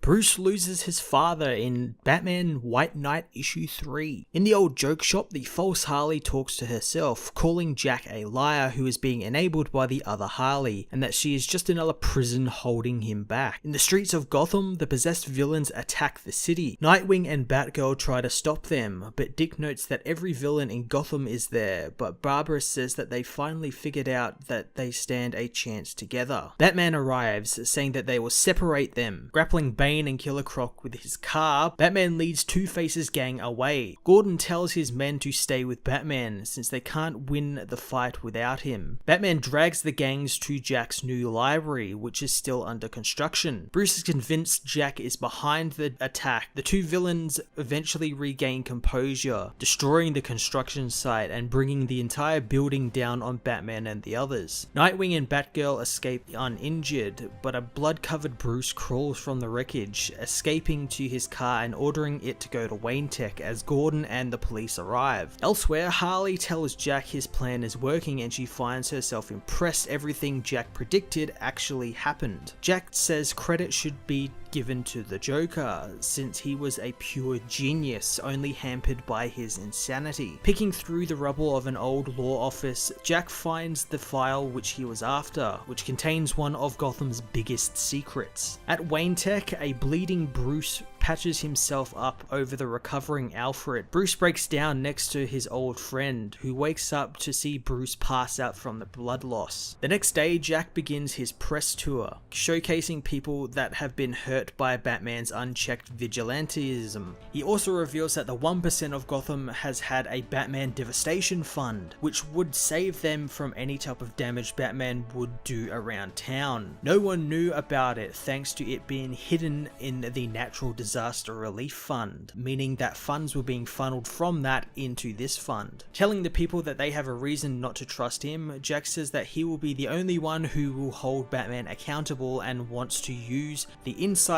Bruce loses his father in Batman White Knight issue 3. In the old joke shop, the false Harley talks to herself, calling Jack a liar who is being enabled by the other Harley, and that she is just another prison holding him back. In the streets of Gotham, the possessed villains attack the city. Nightwing and Batgirl try to stop them, but Dick notes that every villain in Gotham is there, but Barbara says that they finally figured out that they stand a chance together. Batman arrives, saying that they will separate them. Grappling Bane and Killer Croc with his car, Batman leads Two-Face's gang away. Gordon tells his men to stay with Batman, since they can't win the fight without him. Batman drags the gangs to Jack's new library, which is still under construction. Bruce is convinced Jack is behind the attack. The two villains eventually regain composure, destroying the construction site and bringing the entire building down on Batman and the others. Nightwing and Batgirl escape uninjured, but a blood-covered Bruce crawls from the wreckage, escaping to his car and ordering it to go to Wayne Tech as Gordon and the police arrive. Elsewhere, Harley tells Jack his plan is working and she finds herself impressed everything Jack predicted actually happened. Jack says credit should be given to the Joker, since he was a pure genius, only hampered by his insanity. Picking through the rubble of an old law office, Jack finds the file which he was after, which contains one of Gotham's biggest secrets. At Wayne Tech, a bleeding Bruce patches himself up over the recovering Alfred. Bruce breaks down next to his old friend, who wakes up to see Bruce pass out from the blood loss. The next day, Jack begins his press tour, showcasing people that have been hurt by Batman's unchecked vigilantism. He also reveals that the 1% of Gotham has had a Batman Devastation Fund, which would save them from any type of damage Batman would do around town. No one knew about it thanks to it being hidden in the Natural Disaster Relief Fund, meaning that funds were being funneled from that into this fund. Telling the people that they have a reason not to trust him, Jack says that he will be the only one who will hold Batman accountable and wants to use the insights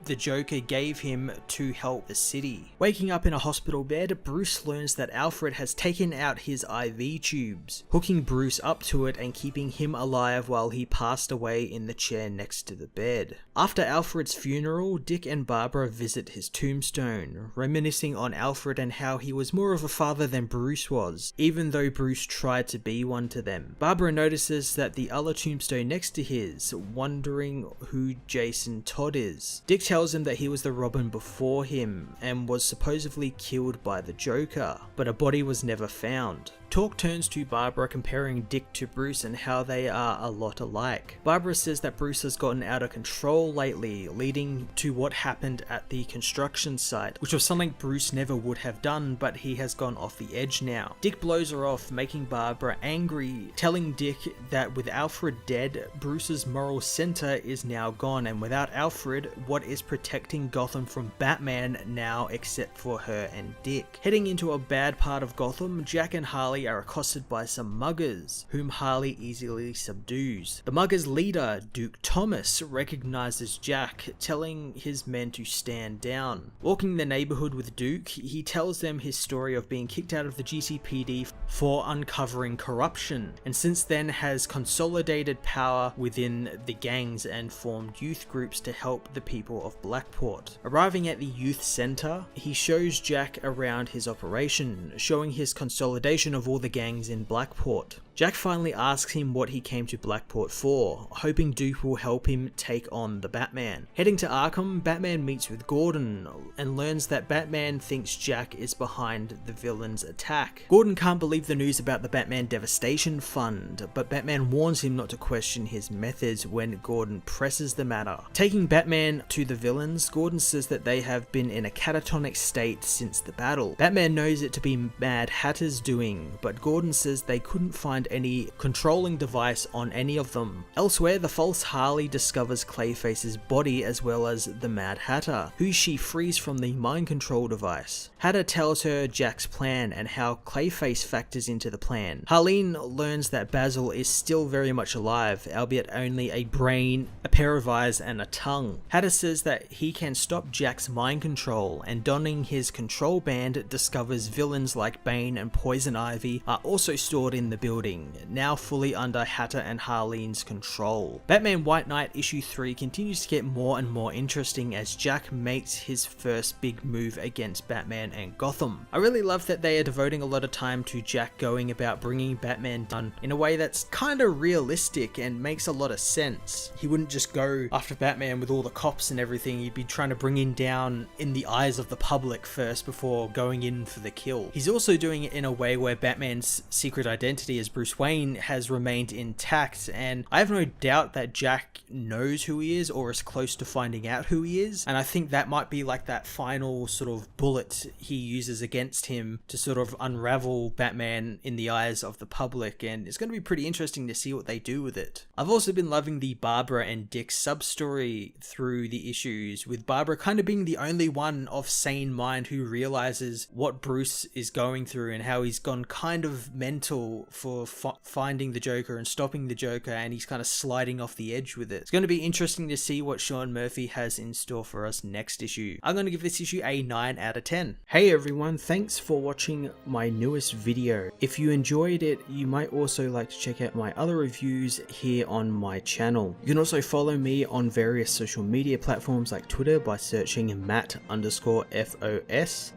the Joker gave him to help the city. Waking up in a hospital bed, Bruce learns that Alfred has taken out his IV tubes, hooking Bruce up to it and keeping him alive while he passed away in the chair next to the bed. After Alfred's funeral, Dick and Barbara visit his tombstone, reminiscing on Alfred and how he was more of a father than Bruce was, even though Bruce tried to be one to them. Barbara notices that the other tombstone next to his, wondering who Jason Todd is. Dick tells him that he was the Robin before him and was supposedly killed by the Joker, but a body was never found. Talk turns to Barbara comparing Dick to Bruce and how they are a lot alike. Barbara says that Bruce has gotten out of control lately, leading to what happened at the construction site, which was something Bruce never would have done, but he has gone off the edge now. Dick blows her off, making Barbara angry, telling Dick that with Alfred dead, Bruce's moral center is now gone, and without Alfred, what is protecting Gotham from Batman now except for her and Dick? Heading into a bad part of Gotham, Jack and Harley are accosted by some muggers, whom Harley easily subdues. The muggers' leader, Duke Thomas, recognizes Jack, telling his men to stand down. Walking the neighborhood with Duke, he tells them his story of being kicked out of the GCPD for uncovering corruption, and since then has consolidated power within the gangs and formed youth groups to help the people of Blackport. Arriving at the youth center, he shows Jack around his operation, showing his consolidation of all the gangs in Blackport. Jack finally asks him what he came to Blackport for, hoping Duke will help him take on the Batman. Heading to Arkham, Batman meets with Gordon and learns that Batman thinks Jack is behind the villain's attack. Gordon can't believe the news about the Batman Devastation Fund, but Batman warns him not to question his methods when Gordon presses the matter. Taking Batman to the villains, Gordon says that they have been in a catatonic state since the battle. Batman knows it to be Mad Hatter's doing, but Gordon says they couldn't find any controlling device on any of them. Elsewhere, the false Harley discovers Clayface's body as well as the Mad Hatter, who she frees from the mind control device. Hatter tells her Jack's plan and how Clayface factors into the plan. Harleen learns that Basil is still very much alive, albeit only a brain, a pair of eyes and a tongue. Hatter says that he can stop Jack's mind control, and donning his control band discovers villains like Bane and Poison Ivy are also stored in the building. Nightwing, now fully under Hatter and Harleen's control. Batman White Knight issue 3 continues to get more and more interesting as Jack makes his first big move against Batman and Gotham. I really love that they are devoting a lot of time to Jack going about bringing Batman down in a way that's kinda realistic and makes a lot of sense. He wouldn't just go after Batman with all the cops and everything, he'd be trying to bring him down in the eyes of the public first before going in for the kill. He's also doing it in a way where Batman's secret identity as Bruce Wayne has remained intact, and I have no doubt that Jack knows who he is or is close to finding out who he is, and I think that might be like that final sort of bullet he uses against him to sort of unravel Batman in the eyes of the public, and it's going to be pretty interesting to see what they do with it. I've also been loving the Barbara and Dick sub-story through the issues, with Barbara kind of being the only one of sane mind who realizes what Bruce is going through and how he's gone kind of mental for finding the Joker and stopping the Joker, and he's kind of sliding off the edge with it. It's going to be interesting to see what Sean Murphy has in store for us next issue. I'm going to give this issue a 9 out of 10. Hey everyone, thanks for watching my newest video. If you enjoyed it, you might also like to check out my other reviews here on my channel. You can also follow me on various social media platforms like Twitter by searching Matt_FOS,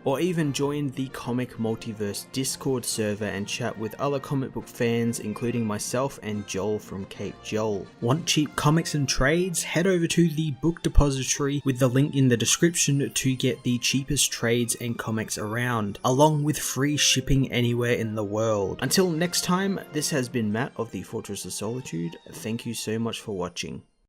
or even join the Comic Multiverse Discord server and chat with other comic book fans, including myself and Joel from Cape Joel. Want cheap comics and trades? Head over to the Book Depository with the link in the description to get the cheapest trades and comics around, along with free shipping anywhere in the world. Until next time, this has been Matt of the Fortress of Solitude. Thank you so much for watching.